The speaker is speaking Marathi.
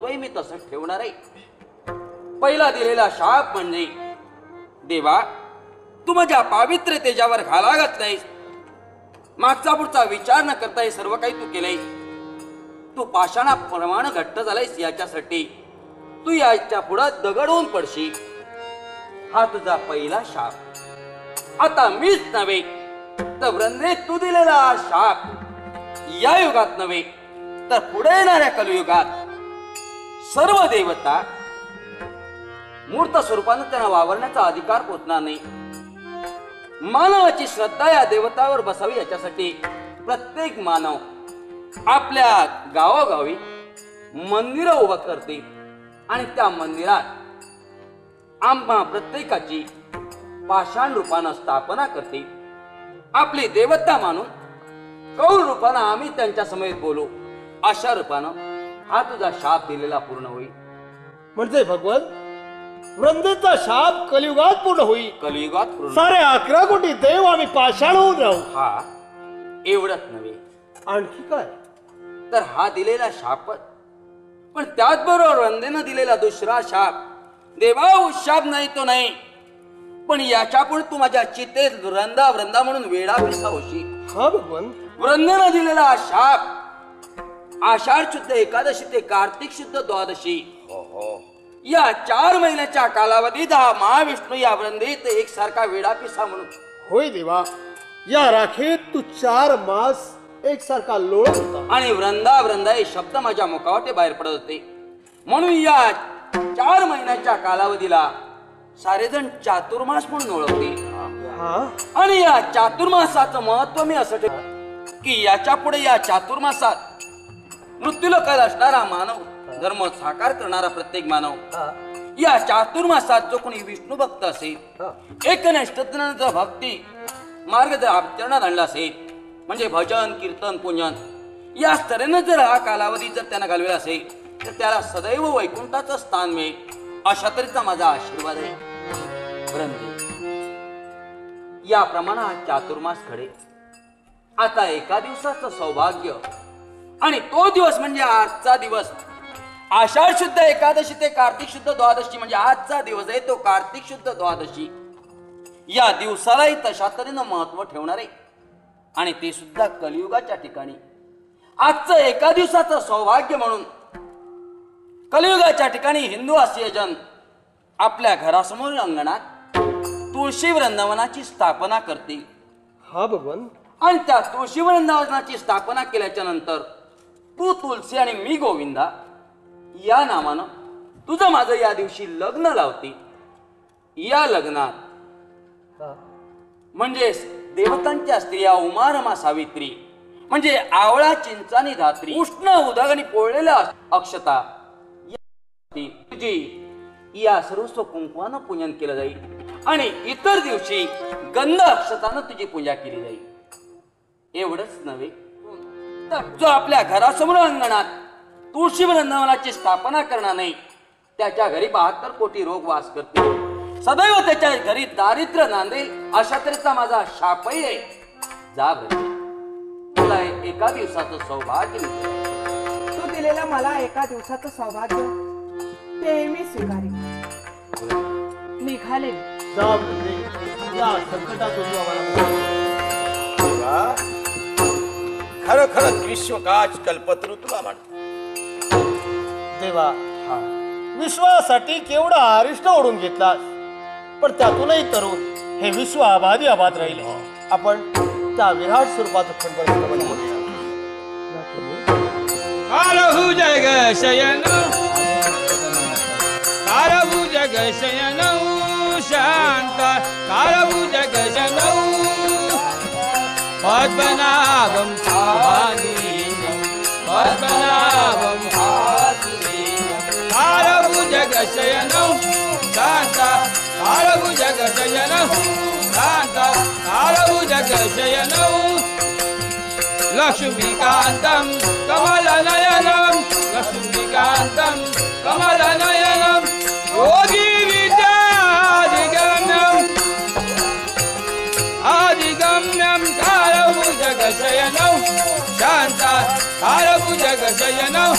मी तसंच ठेवणार आहे। पहिला दिलेला शाप म्हणजे देवा तू माझ्या पावित्र्य तेजावर घाला घातलायस, मागचा पुढचा विचार न करता हे सर्व काही तू केलंय। तू पाषाणाप्रमाणे घट्ट झालायस याच्यासाठी तू याच्या पुढे दगड होऊन पडशील, हा तुझा पहिला शाप। आता मीच नव्हे तर वृंदे तू दिलेला शाप या युगात नव्हे तर पुढे येणाऱ्या कलियुगात सर्व देवता मूर्त स्वरूपाने त्यांना वावरण्याचा अधिकार पोचणार नाही। मानवाची श्रद्धा या देवतावर बसावी याच्यासाठी प्रत्येक मानव आपल्या गावोगावी मंदिर उभं करते आणि त्या मंदिरात आम्हा प्रत्येकाची पाषाण रूपानं स्थापना करते। आपली देवता मानून कौल रूपानं आम्ही त्यांच्या समेत बोलू, अशा रूपानं हा तुझा शाप दिलेला पूर्ण होईल। म्हणजे भगवान वृंदेचा शाप कलियुगात पूर्ण होईल। कलियुगात पूर्ण सारे 11 कोटी देव आम्ही पाषाण होऊन राहू। हा एवढंच नव्हे आणखी काय तर हा दिलेला शाप, पण त्याचबरोबर वृंदेनं दिलेला दुसरा शाप, देवा शाप नाही तो नाही, पण याच्या पुढे तू माझ्या चितेत वृंदा वृंदा म्हणून वेडा पिसा होशील। हा भगवान वृंदेनं दिलेला शाप आषाढ शुद्ध एकादशी ते कार्तिक शुद्ध द्वादशी या 4 महिन्याच्या कालावधीत हा महाविष्णू या वृंदेत एकसारखा वेडा पिसा म्हणून होय देवा। या राखेत तू 4 मास एकसारखा लोळत होता आणि वृंदा वृंदा हे शब्द माझ्या मुखावाटे बाहेर पडत होते, म्हणून या 4 महिन्याच्या कालावधीला सारेजण चातुर्मास म्हणून ओळखते। आणि या चातुर्मासाचं महत्व मी असं ठेवतो की याच्या पुढे या चातुर्मासात मृत्यूलोकात असणारा मानव, धर्म साकार करणारा प्रत्येक मानव या चातुर्मासात जो कोणी विष्णू भक्त असेल, एकनिष्ठतेने भक्ती मार्ग जर आचरणात आणला असेल, म्हणजे भजन कीर्तन पूजन या स्तरेने जर हा कालावधी जर त्यांना घालवेला असेल तर त्याला सदैव वैकुंठाचं स्थान मिळेल, अशा तऱ्हेचा माझा आशीर्वाद आहे। याप्रमाणे हा चातुर्मास घडे। आता एका दिवसाचं सौभाग्य आणि तो दिवस म्हणजे आजचा दिवस, आषाढ शुद्ध एकादशी ते कार्तिक शुद्ध द्वादशी, म्हणजे आजचा दिवस आहे तो कार्तिक शुद्ध द्वादशी। या दिवसालाही तशा तऱ्हेनं महत्व ठेवणार आहे आणि ते सुद्धा कलियुगाच्या ठिकाणी आजचं एका दिवसाचं सौभाग्य म्हणून कलियुगाच्या ठिकाणी हिंदू आसिय जन आपल्या घरासमोर अंगणात तुळशी वृंदावनाची स्थापना करते। हा भगवान। आणि त्या तुळशी वृंदावनाची स्थापना केल्याच्या नंतर तू तुलसी आणि मी गोविंदा या नामानं तुझं माझं या दिवशी लग्न लावते। या लग्नात म्हणजे देवतांच्या स्त्रिया उमा रमा सावित्री, म्हणजे आवळा चिंचानी धात्री, उष्ण उदक आणि पोळलेल्या अक्षता तुझी या सर्वस्व कुंकवानं पूजन केलं जाईल आणि इतर दिवशी गंध अक्षतानं तुझी पूजा केली जाईल। एवढंच नव्हे तर जो आपल्या घरासमोर अंगणात तुळशी वृंदावनाची स्थापना करणार नाही त्याच्या घरी 72 कोटी रोग वास करते, सदैव त्याच्या घरी दारिद्र्य नांदेल, अशा तऱ्हेचा माझा शापही आहे। जा तुला एका दिवसाचं सौभाग्य मिळेल। तू दिलेला मला एका दिवसाचं सौभाग्य ते मी स्वीकारेन। निघाले जा वृंदे, या संकटातून आम्हाला खरं विश्वकाच कल्पतरू तुला म्हणतो देवा। विश्वासाठी केवढा अरिष्ट ओढून घेतलास, पण त्यातूनही तरुण हे विश्व आबादी आबाद राहिले। आपण त्या विराट स्वरूपाचं खंड कारभु जग शयन, कारभु जग शयन शांत, कारभु जग शयन पद्मनाभं स्वामीनं, पद्मनाभं स्वामीनं, कारभु जग शयन शांत, कारभु जग शयन शांत, कारभु जग शयन लक्ष्मीकान्तं कमलनयनं, लक्ष्मीकान्तं कमलनयनं योगी विद्याधिगम्यं, आदिगम्यं कारभुजगशयनं शान्ता कारभुजगशयनं